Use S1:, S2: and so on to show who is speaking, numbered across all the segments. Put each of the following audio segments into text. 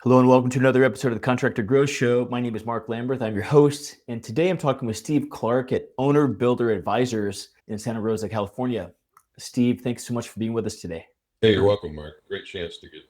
S1: Hello and welcome to another episode of the Contractor Grow Show. My name is Mark Lamberth. I'm your host, and today I'm talking with Steve Clark at Owner Builder Advisors in Santa Rosa, California. Steve, thanks so much for being with us today.
S2: Hey, you're welcome, Mark. Great chance to get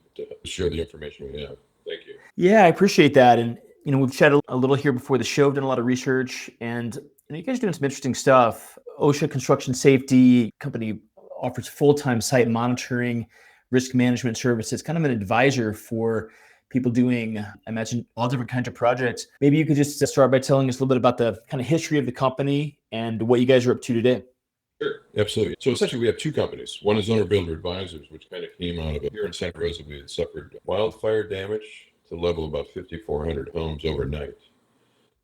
S2: to share the information we have. Thank you.
S1: Yeah, I appreciate that. And we've chatted a little here before the show, done a lot of research, and you guys are doing some interesting stuff. OSHA Construction Safety Company offers full-time site monitoring, risk management services, kind of an advisor for people doing, I imagine, all different kinds of projects. Maybe you could just start by telling us a little bit about the kind of history of the company and what you guys are up to today.
S2: Sure, absolutely. So essentially we have two companies. One is Owner Builder Advisors, which kind of came out of it. Here in Santa Rosa, we had suffered wildfire damage to the level of about 5,400 homes overnight.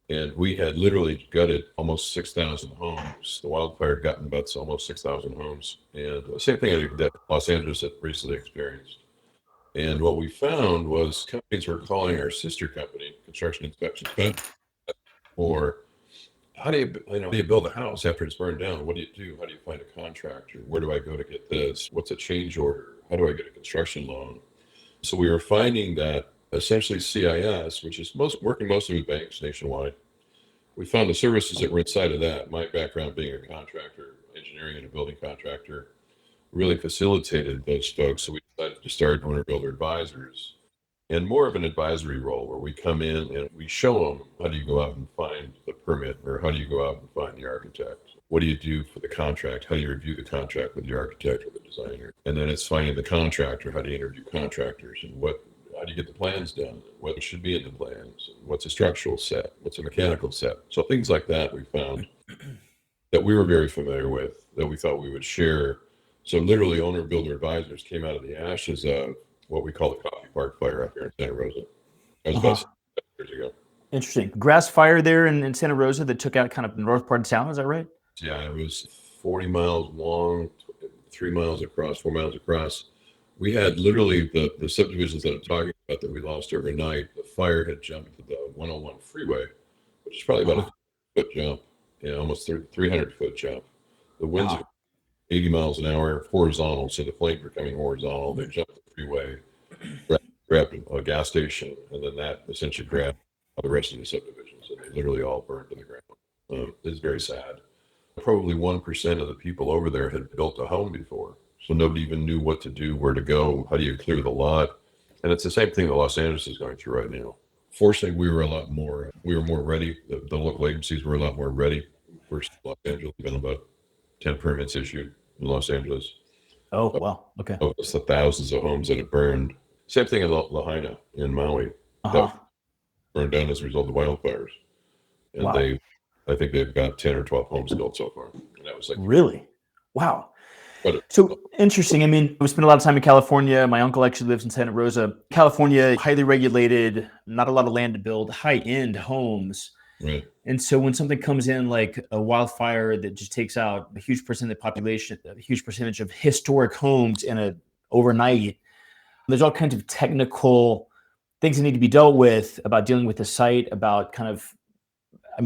S2: And we had literally gutted almost 6,000 homes. The wildfire had gotten about almost 6,000 homes. And the same thing that Los Angeles had recently experienced. And what we found was companies were calling our sister company, Construction Inspection Specialist, or how do you build a house after it's burned down? What do you do? How do you find a contractor? Where do I go to get this? What's a change order? How do I get a construction loan? So we were finding that essentially CIS, which is working mostly with banks nationwide, we found the services that were inside of that. My background being a contractor, engineering and a building contractor, really facilitated those folks. So we decided to start Owner Builder Advisors, and more of an advisory role where we come in and we show them how do you go out and find the permit, or how do you go out and find the architect? What do you do for the contract? How do you review the contract with the architect or the designer? And then it's finding the contractor. How do you interview contractors? And how do you get the plans done? What should be in the plans? What's a structural set? What's a mechanical set? So things like that we found that we were very familiar with, that we thought we would share. So literally Owner Builder Advisors came out of the ashes of what we call the Coffee Park fire up here in Santa Rosa. That was about 7 years ago.
S1: Interesting. Grass fire there in Santa Rosa that took out kind of the north part of town, is that right?
S2: Yeah, it was 40 miles long, 3 miles across, 4 miles across. We had literally the subdivisions that I'm talking about that we lost overnight. The fire had jumped to the 101 freeway, which is probably about a foot jump, almost 300-foot jump. The winds are 80 miles an hour, horizontal, so the flames were coming horizontal. They jumped the freeway, grabbed a gas station, and then that essentially grabbed the rest of the subdivisions, and they literally all burned to the ground. It's very sad. Probably 1% of the people over there had built a home before, so nobody even knew what to do, where to go, how do you clear the lot. And it's the same thing that Los Angeles is going through right now. Fortunately, we were more ready. The local agencies were a lot more ready. First, Los Angeles has been about 10 permits issued in Los Angeles.
S1: Oh, wow. Okay.
S2: It's the thousands of homes that have burned. Same thing in Lahaina in Maui. That burned down as a result of wildfires. And I think they've got 10 or 12 homes built so far. And that was
S1: really? Wow. So interesting. I mean, we spent a lot of time in California. My uncle actually lives in Santa Rosa. California, highly regulated, not a lot of land to build, high-end homes.
S2: Right.
S1: And so when something comes in like a wildfire that just takes out a huge percent of the population, a huge percentage of historic homes in overnight, there's all kinds of technical things that need to be dealt with about dealing with the site, about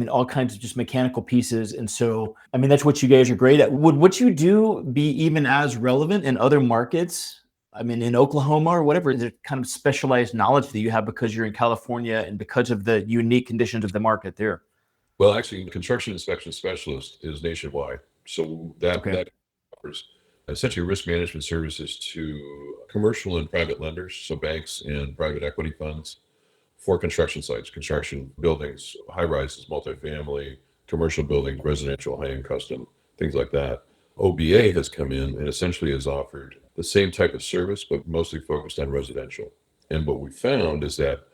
S1: all kinds of just mechanical pieces. And so, that's what you guys are great at. Would what you do be even as relevant in other markets? In Oklahoma or whatever, is there kind of specialized knowledge that you have because you're in California and because of the unique conditions of the market there?
S2: Well, actually, Construction Inspection Specialist is nationwide. So that offers essentially risk management services to commercial and private lenders, so banks and private equity funds, for construction sites, construction buildings, high rises, multifamily, commercial buildings, residential, high-end custom, things like that. OBA has come in and essentially has offered the same type of service, but mostly focused on residential. And what we found is that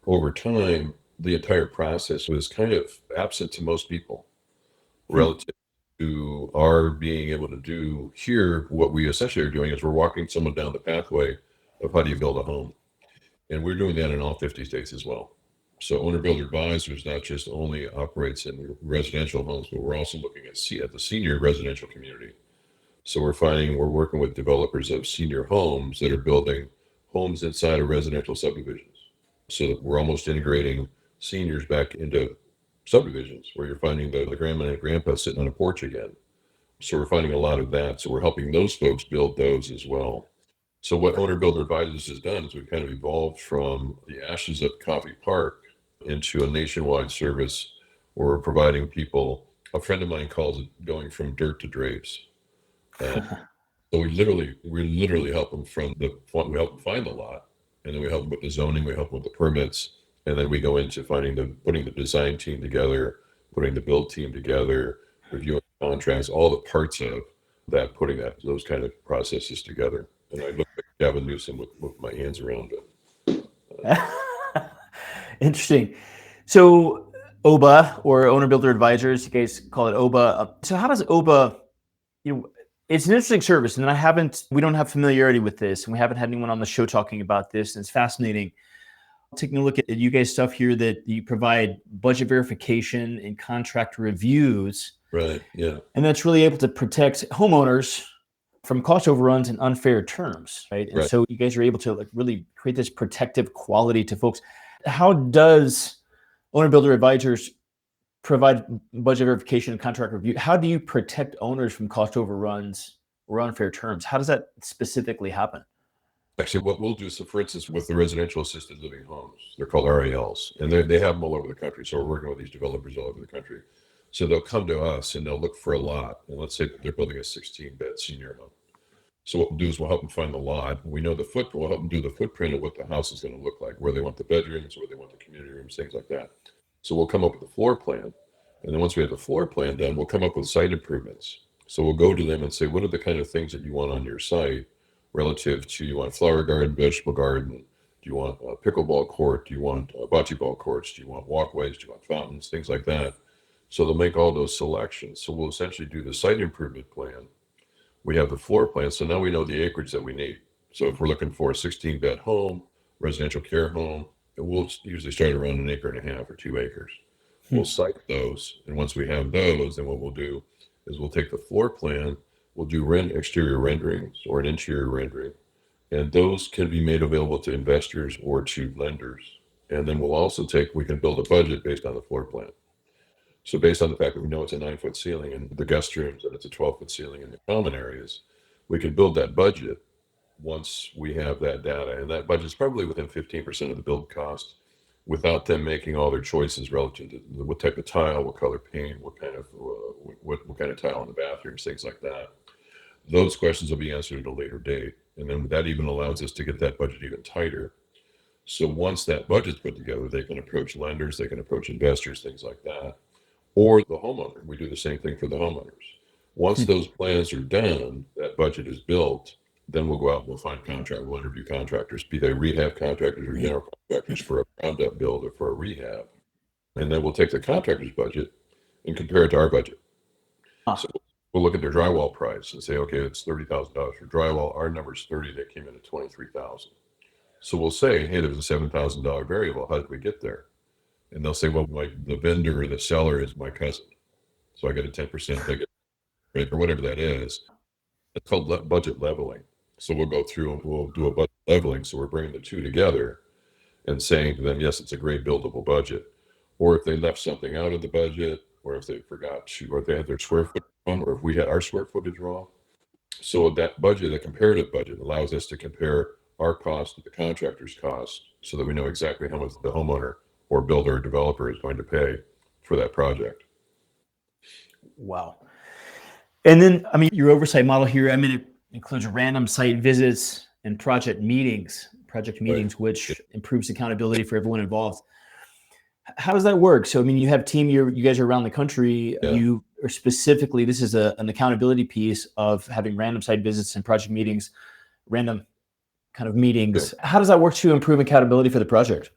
S2: over time, the entire process was kind of absent to most people relative to our being able to do here. What we essentially are doing is we're walking someone down the pathway of how do you build a home. And we're doing that in all 50 states as well. So Owner Builder Advisors not just only operates in residential homes, but we're also looking at the senior residential community. So we're working with developers of senior homes that are building homes inside of residential subdivisions. So that we're almost integrating seniors back into subdivisions where you're finding the grandma and grandpa sitting on a porch again. So we're finding a lot of that. So we're helping those folks build those as well. So what Owner Builder Advisors has done is we've kind of evolved from the ashes of Coffee Park into a nationwide service where we're providing people, a friend of mine calls it going from dirt to drapes. And so we literally help them we help them find the lot, and then we help them with the zoning, we help them with the permits, and then we go into putting the design team together, putting the build team together, reviewing contracts, all the parts of that, putting those kind of processes together. And I look like Gavin Newsom with my hands around it.
S1: Interesting. So OBA, or Owner Builder Advisors, you guys call it OBA. So how does OBA, it's an interesting service, and we don't have familiarity with this, and we haven't had anyone on the show talking about this, and it's fascinating. Taking a look at you guys' stuff here, that you provide budget verification and contract reviews.
S2: Right. Yeah.
S1: And that's really able to protect homeowners from cost overruns and unfair terms, right? And so you guys are able to really create this protective quality to folks. How does Owner Builder Advisors provide budget verification and contract review? How do you protect owners from cost overruns or unfair terms? How does that specifically happen?
S2: Actually, what we'll do, so for instance, with the residential assisted living homes, they're called RALs, and they have them all over the country. So we're working with these developers all over the country. So they'll come to us and they'll look for a lot. And let's say that they're building a 16-bed senior home. So what we'll do is we'll help them find the lot. We know we'll help them do the footprint of what the house is going to look like, where they want the bedrooms, where they want the community rooms, things like that. So we'll come up with a floor plan. And then once we have the floor plan done, we'll come up with site improvements. So we'll go to them and say, what are the kind of things that you want on your site relative to, you want a flower garden, vegetable garden? Do you want a pickleball court? Do you want bocce ball courts? Do you want walkways? Do you want fountains? Things like that. So they'll make all those selections. So we'll essentially do the site improvement plan. We have the floor plan. So now we know the acreage that we need. So if we're looking for a 16-bed home, residential care home, we'll usually start around 1.5 acres or 2 acres. We'll site those. And once we have those, then what we'll do is we'll take the floor plan, we'll do exterior renderings or an interior rendering. And those can be made available to investors or to lenders. And then we can build a budget based on the floor plan. So based on the fact that we know it's a 9-foot ceiling in the guest rooms and it's a 12-foot ceiling in the common areas, we can build that budget once we have that data. And that budget is probably within 15% of the build cost, without them making all their choices relative to what type of tile, what color paint, what kind of tile in the bathrooms, things like that. Those questions will be answered at a later date. And then that even allows us to get that budget even tighter. So once that budget's put together, they can approach lenders, they can approach investors, things like that. Or the homeowner. We do the same thing for the homeowners. Once those plans are done, that budget is built, then we'll go out and we'll interview contractors, be they rehab contractors or general contractors for a ground-up build or for a rehab. And then we'll take the contractor's budget and compare it to our budget. So we'll look at their drywall price and say, okay, it's $30,000 for drywall. Our number's 30, they came in at 23,000. So we'll say, hey, there's a $7,000 variable. How did we get there? And they'll say, well, the vendor or the seller is my cousin. So I get a 10% ticket, right, or whatever that is. It's called budget leveling. So we'll go through and we'll do a budget leveling. So we're bringing the two together and saying to them, yes, it's a great buildable budget. Or if they left something out of the budget, or if they forgot to, or if they had their square footage wrong, or if we had our square footage wrong. So that budget, a comparative budget, allows us to compare our cost to the contractor's cost so that we know exactly how much the homeowner or builder or developer is going to pay for that project.
S1: Wow. And then, your oversight model here, it includes random site visits and project meetings, right, which improves accountability for everyone involved. How does that work? So, you have team, you guys are around the country. Yeah. You are specifically, this is an accountability piece of having random site visits and project meetings, random kind of meetings. Yeah. How does that work to improve accountability for the project?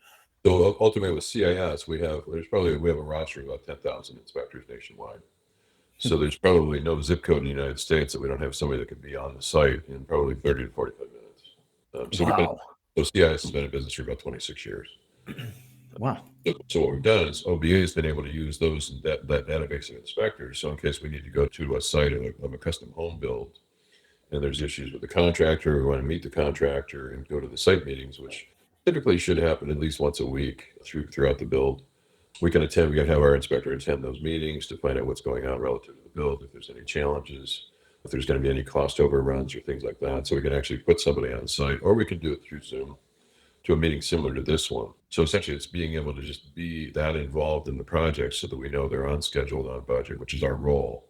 S2: So ultimately with CIS, we have a roster of about 10,000 inspectors nationwide. So there's probably no zip code in the United States that we don't have somebody that could be on the site in probably 30 to 45 minutes.
S1: Wow.
S2: So CIS has been in business for about 26 years.
S1: Wow.
S2: So what we've done is OBA has been able to use that database of inspectors. So in case we need to go to a site of a custom home build, and there's issues with the contractor, we want to meet the contractor and go to the site meetings, which typically should happen at least once a week throughout the build. We got to have our inspector attend those meetings to find out what's going on relative to the build, if there's any challenges. if there's going to be any cost overruns or things like that. So we can actually put somebody on site, or we can do it through Zoom to a meeting similar to this one. So essentially it's being able to just be that involved in the project so that we know they're on schedule and on budget, which is our role,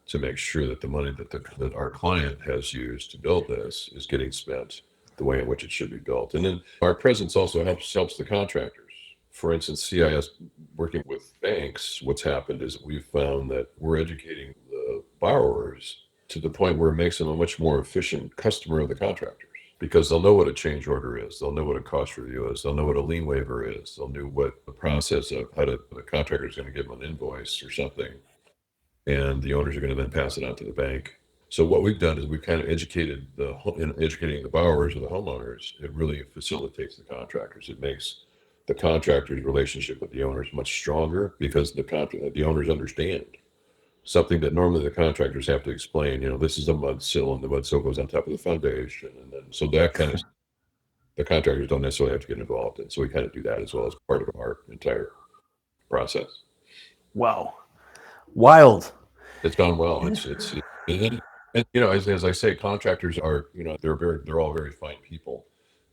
S2: to make sure that the money that our client has used to build this is getting spent the way in which it should be built. And then our presence also helps the contractors. For instance, CIS working with banks, what's happened is we've found that we're educating the borrowers to the point where it makes them a much more efficient customer of the contractors, because they'll know what a change order is. They'll know what a cost review is. They'll know what a lien waiver is. They'll know what the process of how the contractor is going to give them an invoice or something. And the owners are going to then pass it on to the bank. So what we've done is we've kind of educating the borrowers or the homeowners. It really facilitates the contractors. It makes the contractor's relationship with the owners much stronger, because the owners understand something that normally the contractors have to explain. This is a mud sill, and the mud sill goes on top of the foundation, and then so that kind of the contractors don't necessarily have to get involved in. So we kind of do that as well as part of our entire process.
S1: Wow, wild.
S2: It's gone well. As I say, contractors are, they're all very fine people,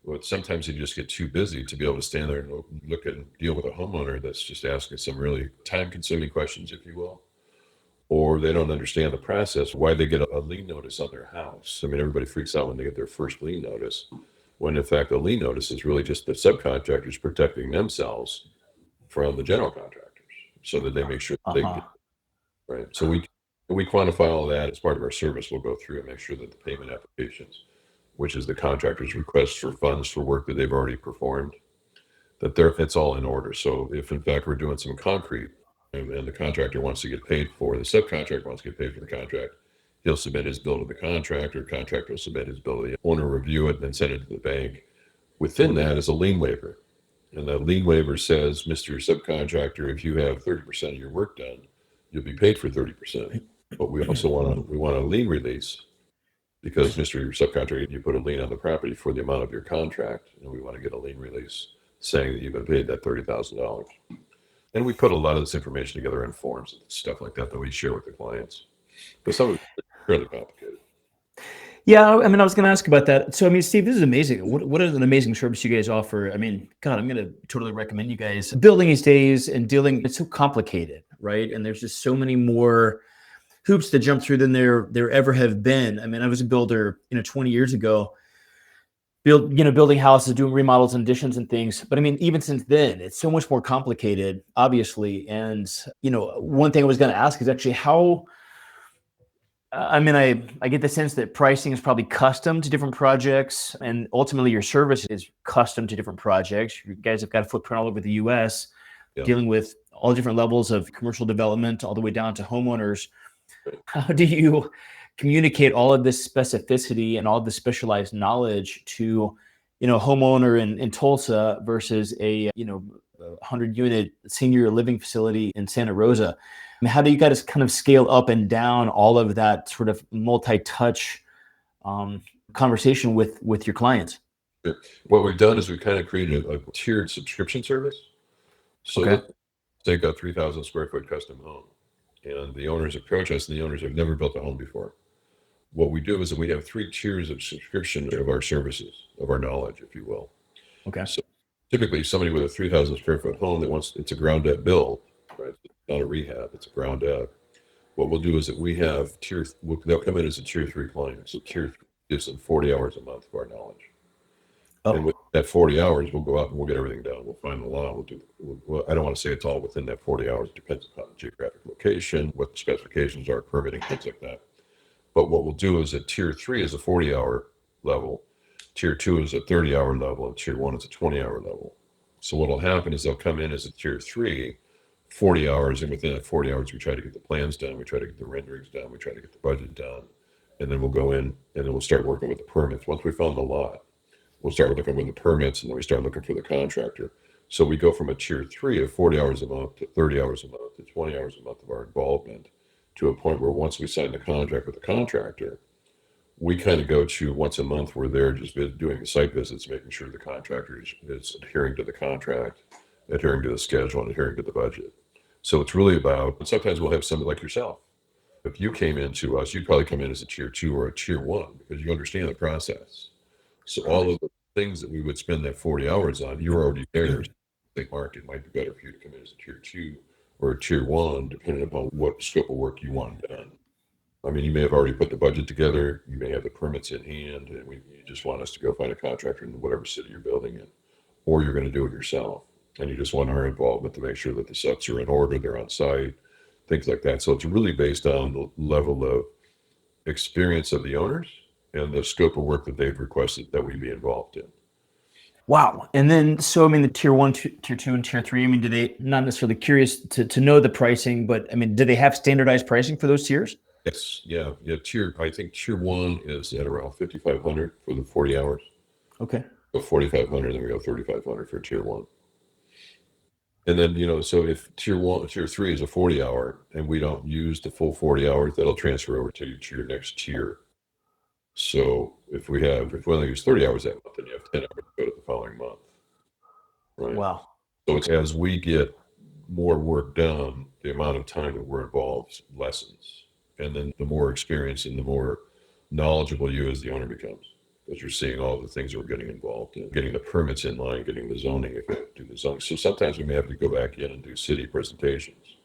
S2: but sometimes they just get too busy to be able to stand there and look at and deal with a homeowner that's just asking some really time-consuming questions, if you will, or they don't understand the process, why they get a lien notice on their house. I mean, everybody freaks out when they get their first lien notice, when in fact a lien notice is really just the subcontractors protecting themselves from the general contractors, so that they make sure that they get right. So we quantify all that as part of our service. We'll go through and make sure that the payment applications, which is the contractor's request for funds for work that they've already performed, that it's all in order. So if in fact we're doing some concrete and the contractor wants to get paid for, the subcontractor wants to get paid for the contract, he'll submit his bill to the contractor will submit his bill to the owner, review it, and then send it to the bank. Within that is a lien waiver. And that lien waiver says, Mr. Subcontractor, if you have 30% of your work done, you'll be paid for 30%. But we also want a lien release, because Mr. Subcontractor, you put a lien on the property for the amount of your contract, and we want to get a lien release saying that you've been paid that $30,000. And we put a lot of this information together in forms and stuff like that we share with the clients. But some of it's fairly complicated.
S1: Yeah, I mean, I was going to ask about that. So, I mean, Steve, this is amazing. What is an amazing service you guys offer? I mean, God, I'm going to totally recommend you guys. Building these days and it's so complicated, right? And there's just so many more hoops to jump through than there ever have been. I mean, I was a builder, 20 years ago, building houses, doing remodels and additions and things. But I mean, even since then, it's so much more complicated, obviously. And, one thing I was going to ask is actually how, I mean, I get the sense that pricing is probably custom to different projects, and ultimately your service is custom to different projects. You guys have got a footprint all over the U.S., dealing with all different levels of commercial development, all the way down to homeowners. How do you communicate all of this specificity and all of the specialized knowledge to, a homeowner in Tulsa versus a 100-unit senior living facility in Santa Rosa? I mean, how do you guys kind of scale up and down all of that sort of multi-touch conversation with your clients?
S2: What we've done is we've kind of created a tiered subscription service. So they've got 3,000 square foot custom home, and the owners approach us, and the owners have never built a home before. What we do is that we have 3 tiers of subscription of our services, of our knowledge, if you will.
S1: Okay.
S2: So typically somebody with a 3,000 square foot home it's a ground up build, right? It's not a rehab, it's a ground up. What we'll do is that we have they'll come in as a tier 3 client. So tier 3 gives them 40 hours a month of our knowledge. And with that 40 hours, we'll go out and we'll get everything done. We'll find the law. I don't want to say it's all within that 40 hours. It depends upon the geographic location, what the specifications are, permitting, things like that. But what we'll do is that tier 3 is a 40-hour level, tier 2 is a 30-hour level, and tier 1 is a 20-hour level. So what will happen is they'll come in as a tier 3, 40 hours, and within that 40 hours, we try to get the plans done, we try to get the renderings done, we try to get the budget done, and then we'll go in and then we'll start working with the permits. Once we found the lot, we'll start looking with the permits, and then we start looking for the contractor. So we go from a tier 3 of 40 hours a month to 30 hours a month to 20 hours a month of our involvement, to a point where once we sign the contract with the contractor, we kind of go to once a month. We're there just doing the site visits, making sure the contractor is adhering to the contract, adhering to the schedule, and adhering to the budget. So it's really about, and sometimes we'll have somebody like yourself If you came into us, you'd probably come in as a tier 2 or a tier 1 because you understand the process. So all of the things that we would spend that 40 hours on, you're already there. I think, Mark, it might be better for you to come in as a tier 2 or a tier 1, depending upon what scope of work you want done. I mean, you may have already put the budget together. You may have the permits in hand, and you just want us to go find a contractor in whatever city you're building in, or you're going to do it yourself. And you just want our involvement to make sure that the sets are in order, they're on site, things like that. So it's really based on the level of experience of the owners and the scope of work that they've requested that we be involved in.
S1: Wow. And then, so, I mean, the tier 1, tier 2, and tier 3, I mean, do they, not necessarily curious to know the pricing, but I mean, do they have standardized pricing for those tiers?
S2: Yes. Yeah. I think tier 1 is at around 5,500 for the 40 hours.
S1: Okay.
S2: So 4,500, then we go 3,500 for tier 1. And then, so if tier 3 is a 40 hour and we don't use the full 40 hours, that'll transfer over to your next tier. So if we only use 30 hours that month, then you have 10 hours to go to the following month. Right.
S1: Wow.
S2: So it's as we get more work done, the amount of time that we're involved lessens. And then the more experience and the more knowledgeable you as the owner becomes, because you're seeing all the things that we're getting involved in, getting the permits in line, getting the zoning, if we have to do the zoning. So sometimes we may have to go back in and do city presentations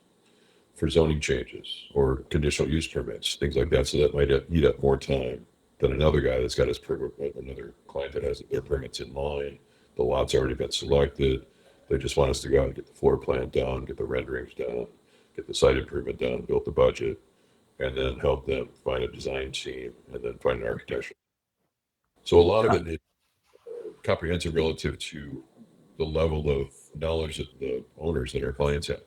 S2: for zoning changes or conditional use permits, things like that. So that might eat up more time than another guy that's got another client that has their permits in line. The lot's already been selected. They just want us to go out and get the floor plan done, get the renderings done, get the site improvement done, build the budget, and then help them find a design team and then find an architecture. So a lot of it is comprehensive relative to the level of knowledge that the owners that our clients have.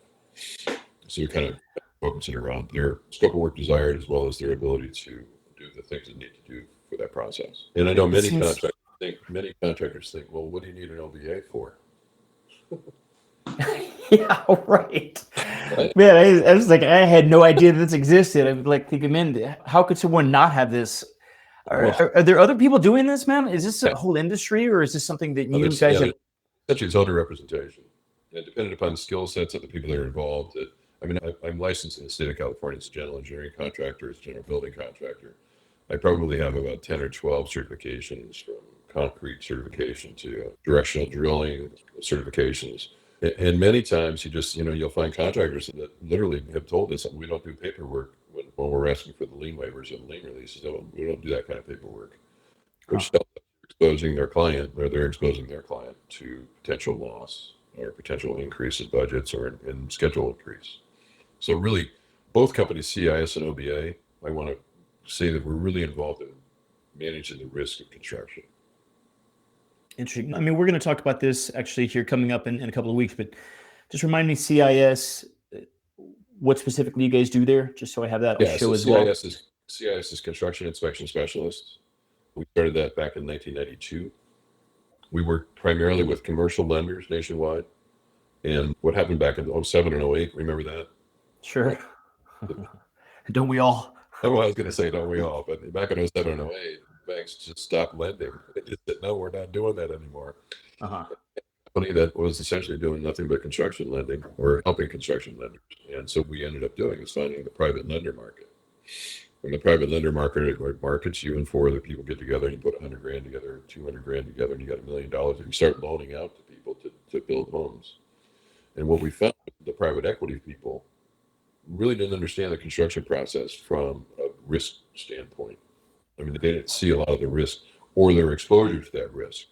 S2: So we kind of focusing around their scope of work desired as well as their ability to do the things they need to do for that process. And I know many contractors think, well, what do you need an OBA for?
S1: Yeah, right. Man, I was like, I had no idea that this existed. I'm like thinking, man, how could someone not have this? Are there other people doing this, man? Is this a whole industry, or is this something that you guys have?
S2: Essentially, it's owner representation. And depending upon the skill sets of the people that are involved. I'm licensed in the state of California as a general engineering contractor, as a general building contractor. I probably have about 10 or 12 certifications, from concrete certification to directional drilling certifications. And many times you'll find contractors that literally have told us that we don't do paperwork when we're asking for the lien waivers and lien releases. We don't do that kind of paperwork. Which exposing their client, or they're exposing their client to potential loss or potential increases budgets or in schedule increase. So really, both companies, CIS and OBA, I want to say that we're really involved in managing the risk of construction.
S1: Interesting. I mean, we're going to talk about this actually here coming up in a couple of weeks, but just remind me, CIS, what specifically you guys do there, just so I have that on show as well.
S2: CIS is Construction Inspection Specialist. We started that back in 1992. We worked primarily with commercial lenders nationwide. And what happened back in 2007 and 2008, remember that?
S1: Sure. Don't we all?
S2: I was going to say, don't we all? But back in 2007 and 2008, banks just stopped lending. They just said, no, we're not doing that anymore. A company that was essentially doing nothing but construction lending, or helping construction lenders. And so we ended up finding the private lender market. When the private lender market markets, you and four other people get together and you put $100,000 together, $200,000 together, and you got $1 million, and you start loaning out to people to build homes. And what we found, the private equity people really didn't understand the construction process from a risk standpoint. I mean, they didn't see a lot of the risk or their exposure to that risk.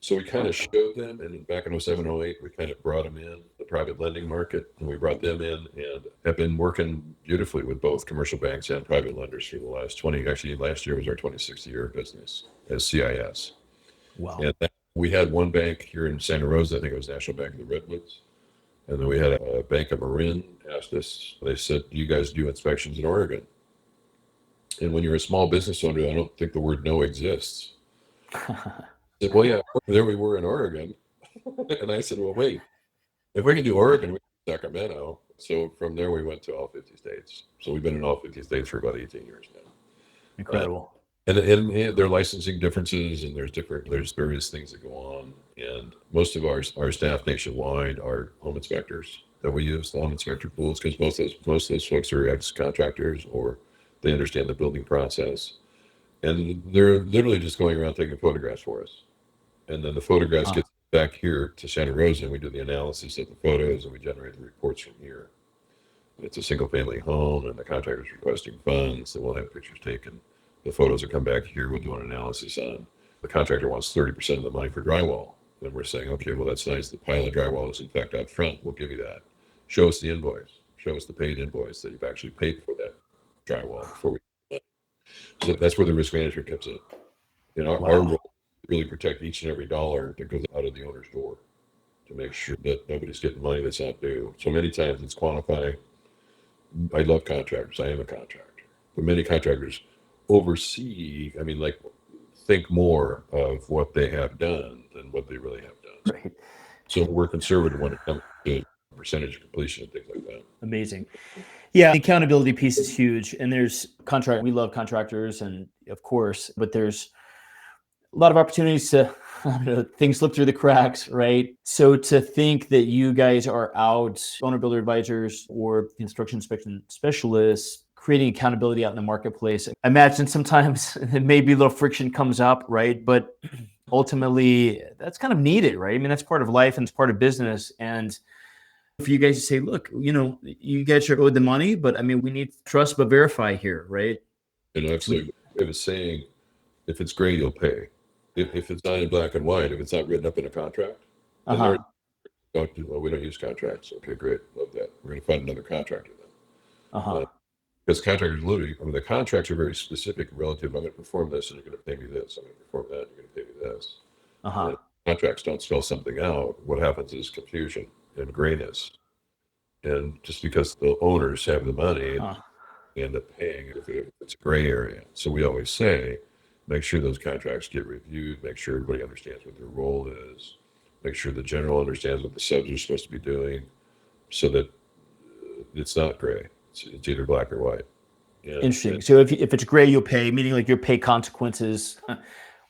S2: So we kind of showed them, and back in 2007, 2008, we kind of brought them in, the private lending market, and we brought them in and have been working beautifully with both commercial banks and private lenders for the last last year was our 26th year of business as CIS.
S1: Wow.
S2: And we had one bank here in Santa Rosa, I think it was National Bank of the Redwoods. And then we had a bank of Marin asked us, they said, do you guys do inspections in Oregon? And when you're a small business owner, I don't think the word no exists. I said, well, yeah, there we were in Oregon. And I said, well, wait, if we can do Oregon, we can do Sacramento. So from there, we went to all 50 states. So we've been in all 50 states for about 18 years now.
S1: Incredible.
S2: And there are licensing differences, and there's various things that go on. And most of our staff nationwide are home inspectors. that we use, the home inspector tools, because most of those folks are ex-contractors or they understand the building process. And they're literally just going around taking photographs for us. And then the photographs get back here to Santa Rosa, and we do the analysis of the photos, and we generate the reports from here. It's a single family home, and the contractor's requesting funds, and we'll have pictures taken. The photos will come back here, we'll do an analysis on. The contractor wants 30% of the money for drywall. And we're saying, okay, well, that's nice. The pile of drywall is in fact out front. We'll give you that. Show us the invoice. Show us the paid invoice that you've actually paid for that drywall before we. So that's where the risk management comes in. You know, our role is really protect each and every dollar that goes out of the owner's door to make sure that nobody's getting money that's not due. So many times it's quantifying. I love contractors. I am a contractor. But many contractors oversee, think more of what they have done than what they really have done.
S1: Right.
S2: So we're conservative when it comes to percentage of completion and things like that.
S1: Amazing. Yeah, the accountability piece is huge. And there's we love contractors, and of course, but there's a lot of opportunities to things slip through the cracks, right? So to think that you guys are out, owner builder advisors or construction inspection specialists, creating accountability out in the marketplace. I imagine sometimes maybe a little friction comes up, right? But ultimately, that's kind of needed, right? I mean, that's part of life and it's part of business. And for you guys to say, look, you guys are owed the money, but we need trust but verify here, right?
S2: And absolutely. We have a saying, if it's gray, you'll pay. If it's not in black and white, if it's not written up in a contract, well, we don't use contracts. Okay, great. Love that. We're going to find another contractor then. Because contractors literally, the contracts are very specific and relative. I'm going to perform this and you're going to pay me this. I'm going to perform that and you're going to pay me this. And contracts don't spell something out. What happens is confusion and grayness. And just because the owners have the money, they end up paying if it's a gray area. So we always say, make sure those contracts get reviewed, make sure everybody understands what their role is, make sure the general understands what the subs are supposed to be doing so that it's not gray. It's either black or white.
S1: Interesting. So if it's gray, you'll pay, meaning like you'll pay consequences.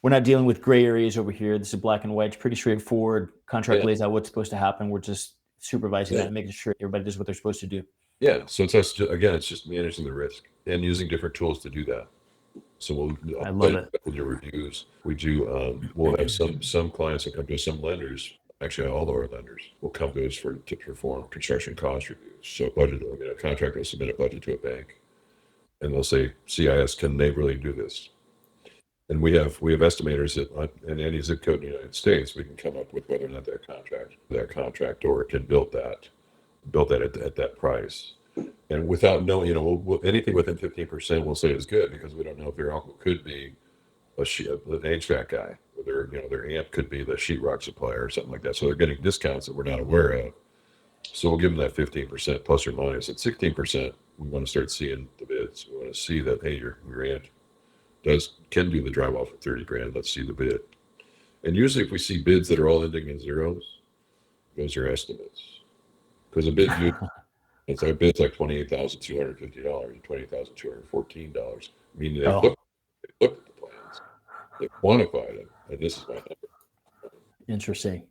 S1: We're not dealing with gray areas over here. This is black and white. It's pretty straightforward. Contract lays out what's supposed to happen. We're just supervising that and making sure everybody does what they're supposed to do. Yeah.
S2: So it's just managing the risk and using different tools to do that. So
S1: I love it.
S2: With your reviews, we do. We'll have some clients that come to us, some lenders. Actually, all of our lenders will come to us to perform construction cost reviews. So, a contractor will submit a budget to a bank, and they'll say, "CIS, can they really do this?" And we have estimators that in any zip code in the United States, we can come up with whether or not that contractor can build that at that price. And without knowing, anything within 15%, we'll say is good because we don't know if their uncle could be an HVAC guy, or their aunt could be the sheetrock supplier or something like that. So they're getting discounts that we're not aware of. So we'll give them that 15% plus or minus. At 16%, we want to start seeing the bids. We want to see that, hey, your aunt can do the drywall for $30,000. Let's see the bid. And usually, if we see bids that are all ending in zeros, those are estimates. Because a bid it's like bids like $28,250 and $28,214. Meaning they looked at the plans, they quantified it, and this is my number.
S1: Interesting.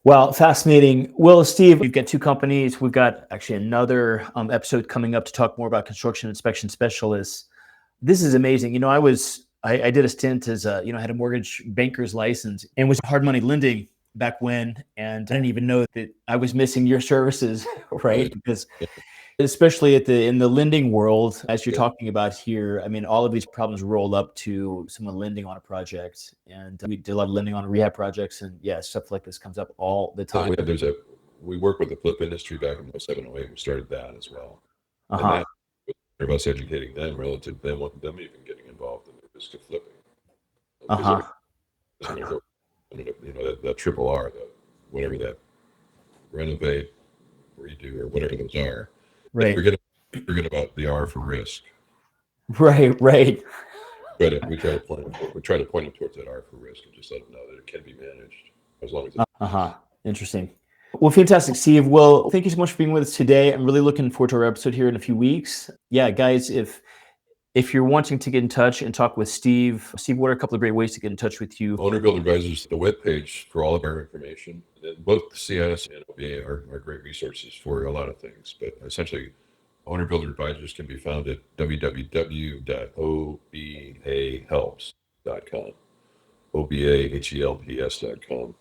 S1: Well, fascinating. Well, Steve, we've got two companies. We've got actually another episode coming up to talk more about construction inspection specialists. This is amazing. I did a stint as I had a mortgage banker's license and was hard money lending back when, and I didn't even know that I was missing your services, right? Because especially in the lending world, as you're talking about here, all of these problems roll up to someone lending on a project, and we did a lot of lending on rehab projects, and stuff like this comes up all the time.
S2: We work with the flip industry back in 07, 08. We started that as well. And that was us educating them relative to them even getting involved in the risk of flipping. That triple R, whatever that renovate, redo, or whatever those are.
S1: Right.
S2: Forget about the R for risk.
S1: Right.
S2: But we try to point them towards that R for risk and just let them know that it can be managed as long as
S1: Interesting. Well, fantastic, Steve. Well, thank you so much for being with us today. I'm really looking forward to our episode here in a few weeks. Yeah, guys, if If you're wanting to get in touch and talk with Steve, what are a couple of great ways to get in touch with you?
S2: Owner Builder Advisors, the webpage for all of our information. And both CIS and OBA are great resources for a lot of things, but essentially Owner Builder Advisors can be found at www.obahelps.com, OBAHELPS.com.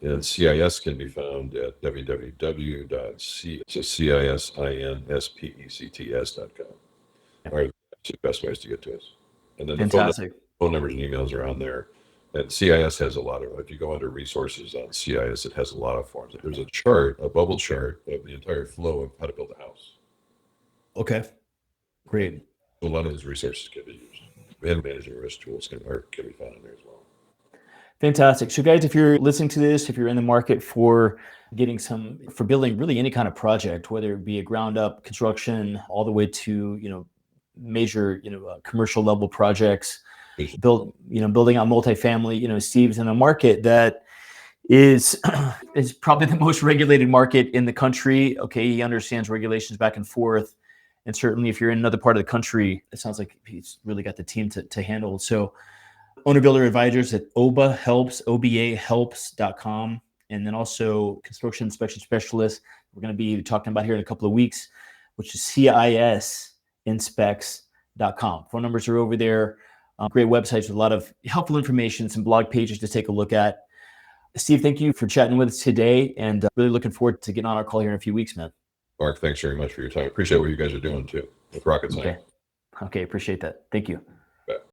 S2: And CIS can be found at www.CISINSPECTS.com. Are the best ways to get to us. And then
S1: Fantastic.
S2: the phone numbers and emails are on there. And CIS has a lot of, if you go under resources on CIS, it has a lot of forms. There's a chart, a bubble chart of the entire flow of how to build a house.
S1: Okay, great.
S2: A lot of those resources can be used. And managing risk tools can be found in there as well.
S1: Fantastic. So guys, if you're listening to this, if you're in the market for building really any kind of project, whether it be a ground up construction all the way to, major, commercial level projects, building out multifamily, Steve's in a market that is probably the most regulated market in the country. Okay. He understands regulations back and forth. And certainly if you're in another part of the country, it sounds like he's really got the team to handle. So Owner Builder Advisors at OBAhelps.com. And then also construction inspection specialist, we're going to be talking about here in a couple of weeks, which is CISinspects.com. Phone numbers are over there. Great websites with a lot of helpful information, some blog pages to take a look at. Steve, thank you for chatting with us today, and really looking forward to getting on our call here in a few weeks, man.
S2: Mark, thanks very much for your time. Appreciate what you guys are doing too with rocket science.
S1: Okay, appreciate that. Thank you.